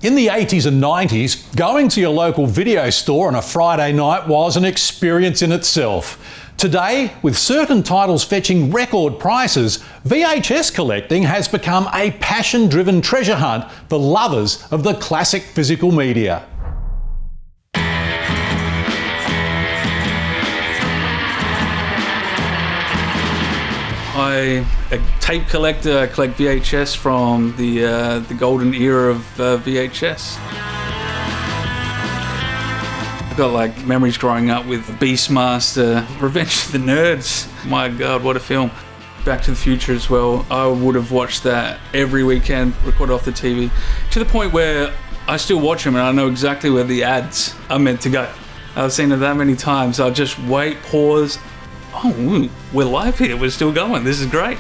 In the 80s and 90s, going to your local video store on a Friday night was an experience in itself. Today, with certain titles fetching record prices, VHS collecting has become a passion-driven treasure hunt for lovers of the classic physical media. I'm a tape collector. I collect VHS from the golden era of VHS. I've got like memories growing up with Beastmaster, Revenge of the Nerds. My God, what a film. Back to the Future as well. I would have watched that every weekend, recorded off the TV, to the point where I still watch them and I know exactly where the ads are meant to go. I've seen it that many times. I'll just wait, pause. Oh, we're live here, we're still going, this is great.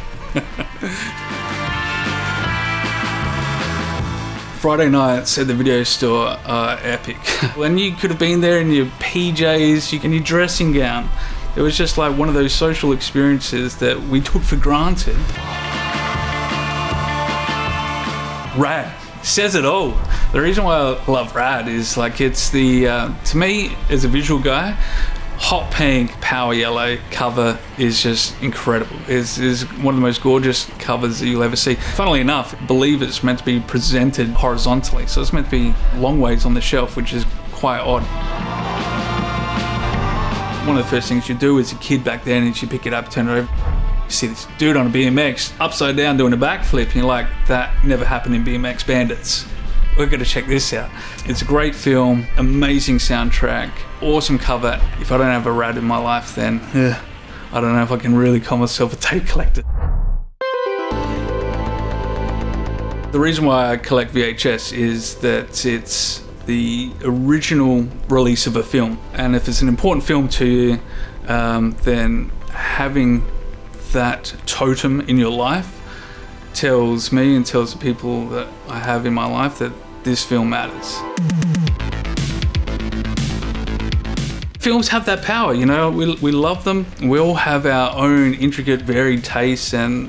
Friday nights at the video store are epic. When you could have been there in your PJs, in your dressing gown. It was just like one of those social experiences that we took for granted. Rad says it all. The reason why I love Rad is like it's the, to me as a visual guy, hot pink, power yellow cover is just incredible. It's one of the most gorgeous covers that you'll ever see. Funnily enough, I believe it's meant to be presented horizontally, so it's meant to be long ways on the shelf, which is quite odd. One of the first things you do as a kid back then is you pick it up, turn it over, you see this dude on a BMX upside down doing a backflip, and you're like, that never happened in BMX Bandits. We've got to check this out. It's a great film, amazing soundtrack, awesome cover. If I don't have a Rad in my life, then I don't know if I can really call myself a tape collector. The reason why I collect VHS is that it's the original release of a film. And if it's an important film to you, then having that totem in your life tells me and tells the people that I have in my life that this film matters. Films have that power, you know, we love them. We all have our own intricate, varied tastes, and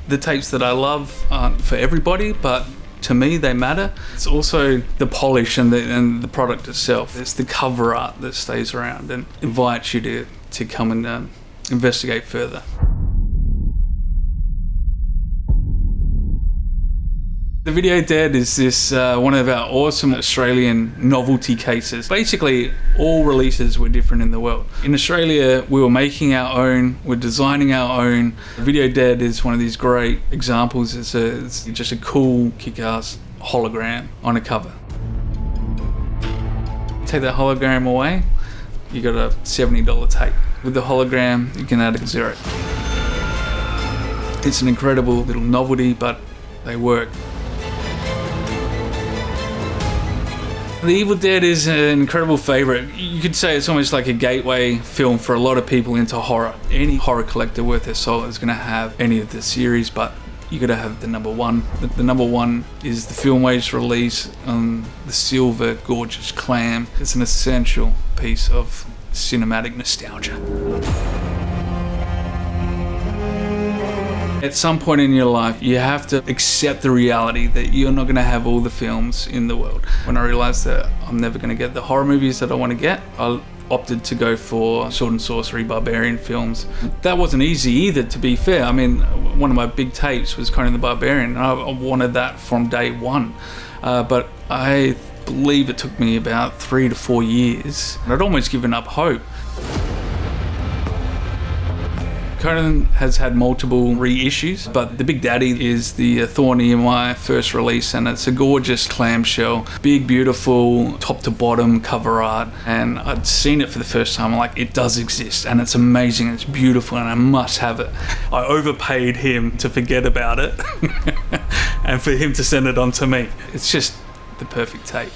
the tapes that I love aren't for everybody, but to me they matter. It's also the polish and the product itself. It's the cover art that stays around and invites you to come and investigate further. The Video Dead is this one of our awesome Australian novelty cases. Basically, all releases were different in the world. In Australia, we were making our own, we're designing our own. The Video Dead is one of these great examples. It's just a cool, kick-ass hologram on a cover. Take that hologram away, you got a $70 tape. With the hologram, you can add a zero. It's an incredible little novelty, but they work. The Evil Dead is an incredible favourite. You could say it's almost like a gateway film for a lot of people into horror. Any horror collector worth their salt is going to have any of the series, but you got to have the number one. The number one is the Filmways release on the silver, gorgeous clam. It's an essential piece of cinematic nostalgia. At some point in your life, you have to accept the reality that you're not going to have all the films in the world. When I realized that I'm never going to get the horror movies that I want to get, I opted to go for sword and sorcery, barbarian films. That wasn't easy either, to be fair. I mean, one of my big tapes was Conan the Barbarian, and I wanted that from day one. But I believe it took me about 3 to 4 years. I'd almost given up hope. Conan has had multiple reissues, but the Big Daddy is the thorn in my first release, and it's a gorgeous clamshell, big, beautiful, top to bottom cover art. And I'd seen it for the first time. I'm like, it does exist, and it's amazing, and it's beautiful, and I must have it. I overpaid him to forget about it, and for him to send it on to me. It's just the perfect tape.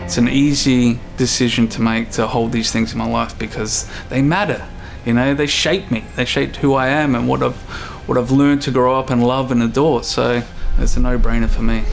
It's an easy decision to make to hold these things in my life because they matter. You know, they shape me. They shaped who I am and what I've learned to grow up and love and adore. So it's a no-brainer for me.